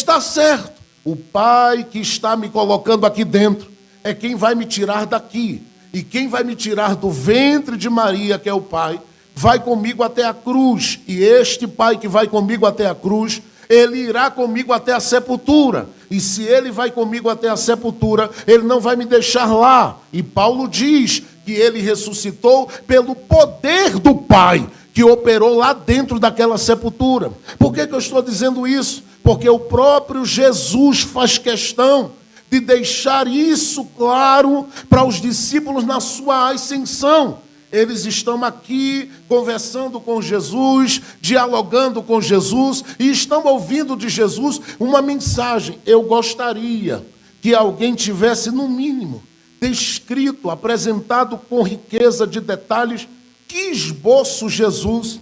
está certo, o Pai que está me colocando aqui dentro é quem vai me tirar daqui. E quem vai me tirar do ventre de Maria, que é o Pai, vai comigo até a cruz. E este Pai que vai comigo até a cruz, ele irá comigo até a sepultura. E se ele vai comigo até a sepultura, ele não vai me deixar lá. E Paulo diz que ele ressuscitou pelo poder do Pai, que operou lá dentro daquela sepultura. Por que eu estou dizendo isso? Porque o próprio Jesus faz questão de deixar isso claro para os discípulos na sua ascensão. Eles estão aqui conversando com Jesus, dialogando com Jesus e estão ouvindo de Jesus uma mensagem. Eu gostaria que alguém tivesse, no mínimo, descrito, apresentado com riqueza de detalhes, que esboço Jesus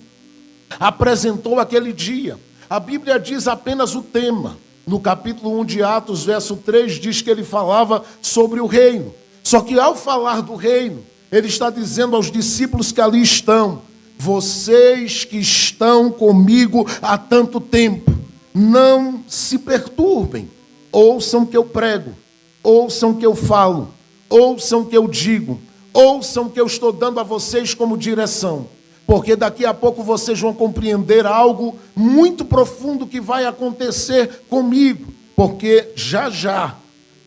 apresentou aquele dia. A Bíblia diz apenas o tema. No capítulo 1 de Atos, verso 3, diz que ele falava sobre o reino. Só que ao falar do reino, ele está dizendo aos discípulos que ali estão: vocês que estão comigo há tanto tempo, não se perturbem. Ouçam o que eu prego, ouçam o que eu falo, ouçam o que eu digo, ouçam o que eu estou dando a vocês como direção. Porque daqui a pouco vocês vão compreender algo muito profundo que vai acontecer comigo. Porque já,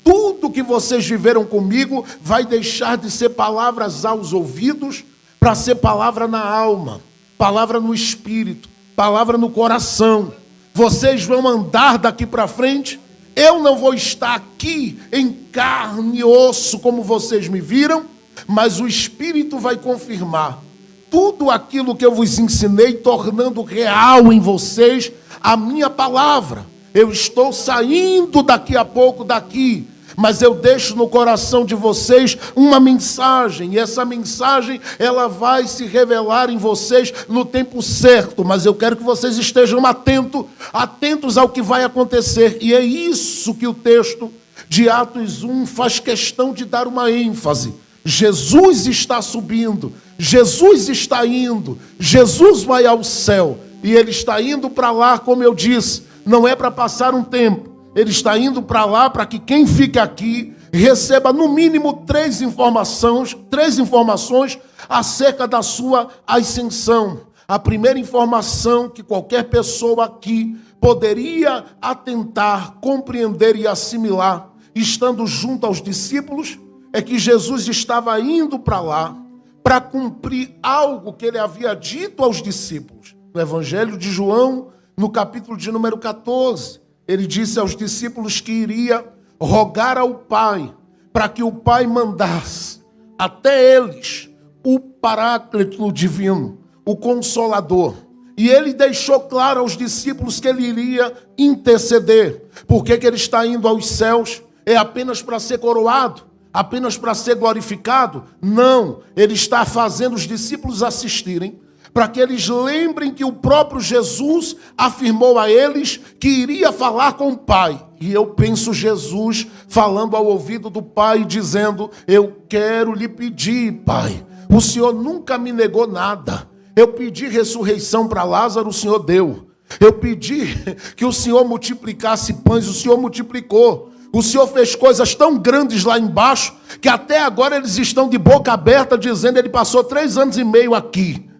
tudo que vocês viveram comigo vai deixar de ser palavras aos ouvidos para ser palavra na alma, palavra no espírito, palavra no coração. Vocês vão andar daqui para frente. Eu não vou estar aqui em carne e osso como vocês me viram, mas o Espírito vai confirmar tudo aquilo que eu vos ensinei, tornando real em vocês a minha palavra. Eu estou saindo daqui a pouco daqui, mas eu deixo no coração de vocês uma mensagem, e essa mensagem ela vai se revelar em vocês no tempo certo, mas eu quero que vocês estejam atentos ao que vai acontecer, e é isso que o texto de Atos 1 faz questão de dar uma ênfase. Jesus está subindo, Jesus está indo, Jesus vai ao céu, e ele está indo para lá, como eu disse, não é para passar um tempo, ele está indo para lá para que quem fica aqui receba no mínimo três informações acerca da sua ascensão. A primeira informação que qualquer pessoa aqui poderia atentar, compreender e assimilar, estando junto aos discípulos, é que Jesus estava indo para lá para cumprir algo que ele havia dito aos discípulos. No Evangelho de João, no capítulo de número 14, ele disse aos discípulos que iria rogar ao Pai, para que o Pai mandasse até eles o Paráclito divino, o Consolador. E ele deixou claro aos discípulos que ele iria interceder. Por que ele está indo aos céus? É apenas para ser coroado? Apenas para ser glorificado? Não, ele está fazendo os discípulos assistirem, para que eles lembrem que o próprio Jesus afirmou a eles que iria falar com o Pai. E eu penso Jesus falando ao ouvido do Pai, dizendo: eu quero lhe pedir, Pai, o Senhor nunca me negou nada. Eu pedi ressurreição para Lázaro, o Senhor deu. Eu pedi que o Senhor multiplicasse pães, o Senhor multiplicou. O Senhor fez coisas tão grandes lá embaixo, que até agora eles estão de boca aberta, dizendo: ele passou 3 anos e meio aqui.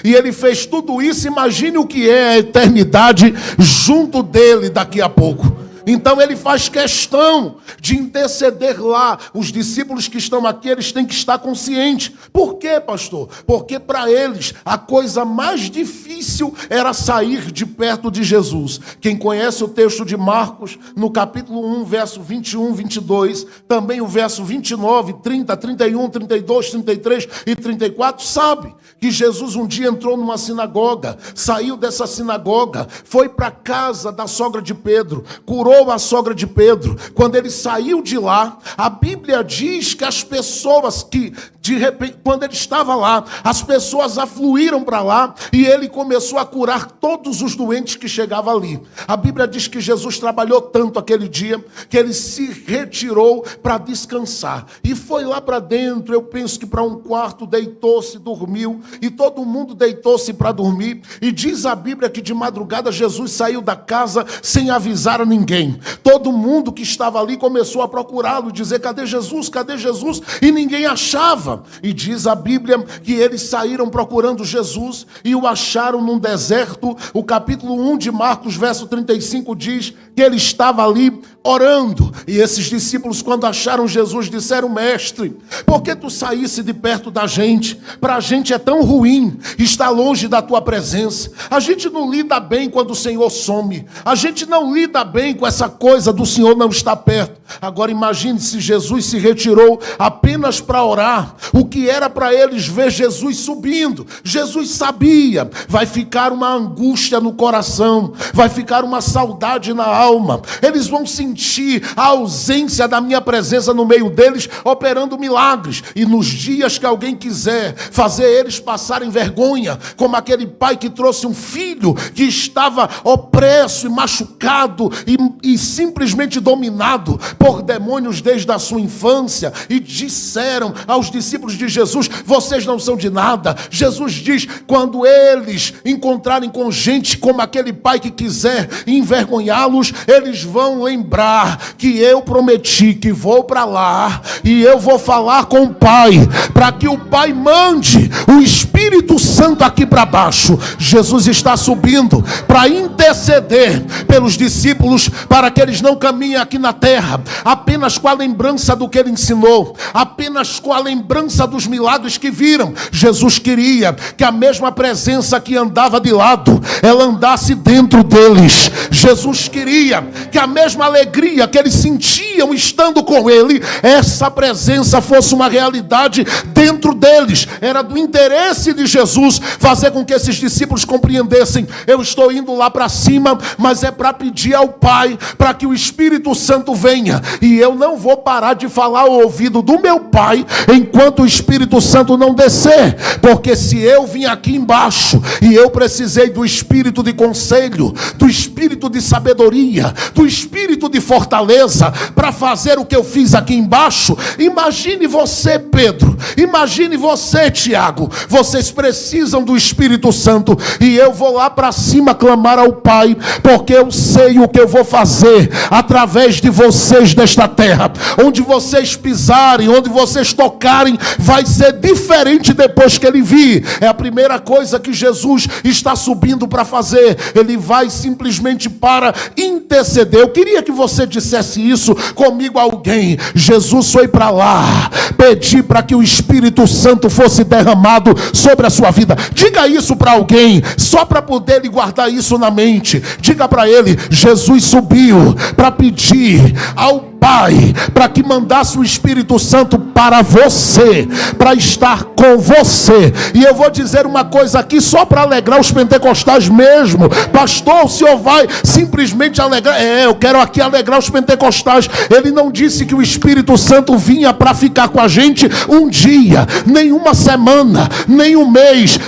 E ele fez tudo isso, imagine o que é a eternidade junto dele daqui a pouco. Então ele faz questão de interceder lá. Os discípulos que estão aqui, eles têm que estar conscientes. Por quê, pastor? Porque para eles a coisa mais difícil era sair de perto de Jesus. Quem conhece o texto de Marcos, no capítulo 1, verso 21, 22, também o verso 29, 30, 31, 32, 33 e 34, sabe que Jesus um dia entrou numa sinagoga, saiu dessa sinagoga, foi para a casa da sogra de Pedro, curou a sogra de Pedro. Quando ele saiu de lá, a Bíblia diz que as pessoas que, de repente, quando ele estava lá, as pessoas afluíram para lá e ele começou a curar todos os doentes que chegavam ali. A Bíblia diz que Jesus trabalhou tanto aquele dia que ele se retirou para descansar e foi lá para dentro, eu penso que para um quarto, deitou-se, dormiu, e todo mundo deitou-se para dormir. E diz a Bíblia que de madrugada Jesus saiu da casa sem avisar a ninguém. ninguém. Todo mundo que estava ali começou a procurá-lo, dizer: cadê Jesus? Cadê Jesus? E ninguém achava. E diz a Bíblia que eles saíram procurando Jesus e o acharam num deserto. O capítulo 1 de Marcos, verso 35 diz que ele estava ali orando. E esses discípulos, quando acharam Jesus, disseram: mestre, por que tu saísse de perto da gente? Para a gente é tão ruim estar longe da tua presença. A gente não lida bem quando o Senhor some. A gente não lida bem com essa coisa do Senhor não estar perto. Agora imagine se Jesus se retirou apenas para orar. O que era para eles ver Jesus subindo? Jesus sabia. Vai ficar uma angústia no coração, vai ficar uma saudade na alma. Eles vão sentir a ausência da minha presença no meio deles, operando milagres. E nos dias que alguém quiser fazer eles passarem vergonha, como aquele pai que trouxe um filho que estava opresso e machucado e simplesmente dominado por demônios desde a sua infância, e disseram aos discípulos de Jesus: vocês não são de nada. Jesus diz: quando eles encontrarem com gente como aquele pai que quiser envergonhá-los, eles vão lembrar que eu prometi que vou para lá e eu vou falar com o Pai, para que o Pai mande o Espírito Santo aqui para baixo. Jesus está subindo para interceder pelos discípulos, para que eles não caminhem aqui na terra apenas com a lembrança do que ele ensinou, apenas com a lembrança dos milagres que viram. Jesus queria que a mesma presença que andava de lado, ela andasse dentro deles. Jesus queria que a mesma alegria que eles sentiam estando com ele, essa presença fosse uma realidade dentro deles. Era do interesse de Jesus fazer com que esses discípulos compreendessem: eu estou indo lá para cima, mas é para pedir ao Pai para que o Espírito Santo venha, e eu não vou parar de falar ao ouvido do meu Pai enquanto o Espírito Santo não descer, porque se eu vim aqui embaixo e eu precisei do espírito de conselho, do espírito de sabedoria, do espírito de fortaleza para fazer o que eu fiz aqui embaixo, imagine você, Pedro, imagine você, Tiago. Vocês precisam do Espírito Santo, e eu vou lá para cima clamar ao Pai, porque eu sei o que eu vou fazer através de vocês desta terra. Onde vocês pisarem, onde vocês tocarem, vai ser diferente depois que ele vir. É a primeira coisa que Jesus está subindo para fazer. Ele vai simplesmente para interceder. Eu queria que você dissesse isso comigo a alguém: Jesus foi para lá pedir para que o Espírito Santo fosse derramado sobre a sua vida. Diga isso para alguém, só para poder lhe guardar isso na mente. Diga para ele: Jesus subiu para pedir ao Pai para que mandasse o Espírito Santo para você, para estar com você. E eu vou dizer uma coisa aqui só para alegrar os pentecostais mesmo. Pastor, o senhor vai simplesmente alegrar? Eu quero aqui alegrar os pentecostais. Ele não disse que o Espírito Santo vinha para ficar com a gente um dia, nem uma semana, nem um mês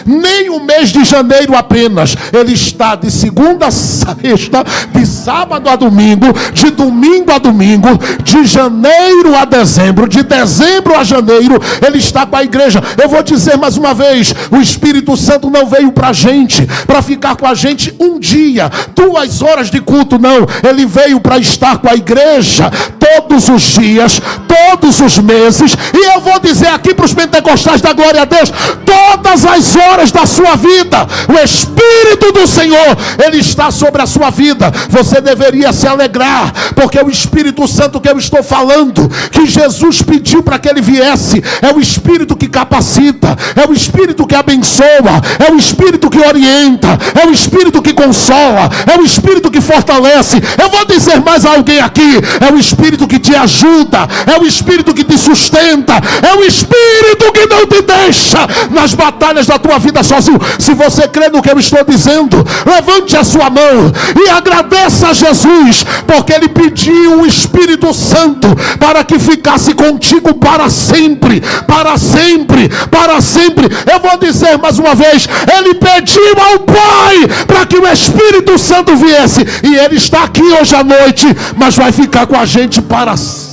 de janeiro apenas. Ele está de segunda a sexta, de sábado a domingo, de domingo a domingo, de janeiro a dezembro, de dezembro a janeiro. Ele está com a igreja. Eu vou dizer mais uma vez: o Espírito Santo não veio para a gente para ficar com a gente um dia, 2 horas de culto, não. Ele veio para estar com a igreja todos os dias, todos os meses. E eu vou dizer aqui para os pentecostais da glória a Deus: todas as horas da sua vida, o Espírito do Senhor, ele está sobre a sua vida. Você deveria se alegrar, porque o Espírito Santo que eu estou falando, que Jesus pediu para que ele viesse, é o Espírito que capacita, é o Espírito que abençoa, é o Espírito que orienta, é o Espírito que consola, é o Espírito que fortalece. Eu vou dizer mais a alguém aqui: é o Espírito que te ajuda, é o Espírito que te sustenta, é o Espírito que não te deixa nas batalhas da tua vida sozinho. Se você crê no que eu estou dizendo, levante a sua mão e agradeça a Jesus, porque ele pediu o Espírito Santo para que ficasse contigo para sempre, para sempre, para sempre. Eu vou dizer mais uma vez: ele pediu ao Pai para que o Espírito Santo viesse, e ele está aqui hoje à noite, mas vai ficar com a gente para sempre.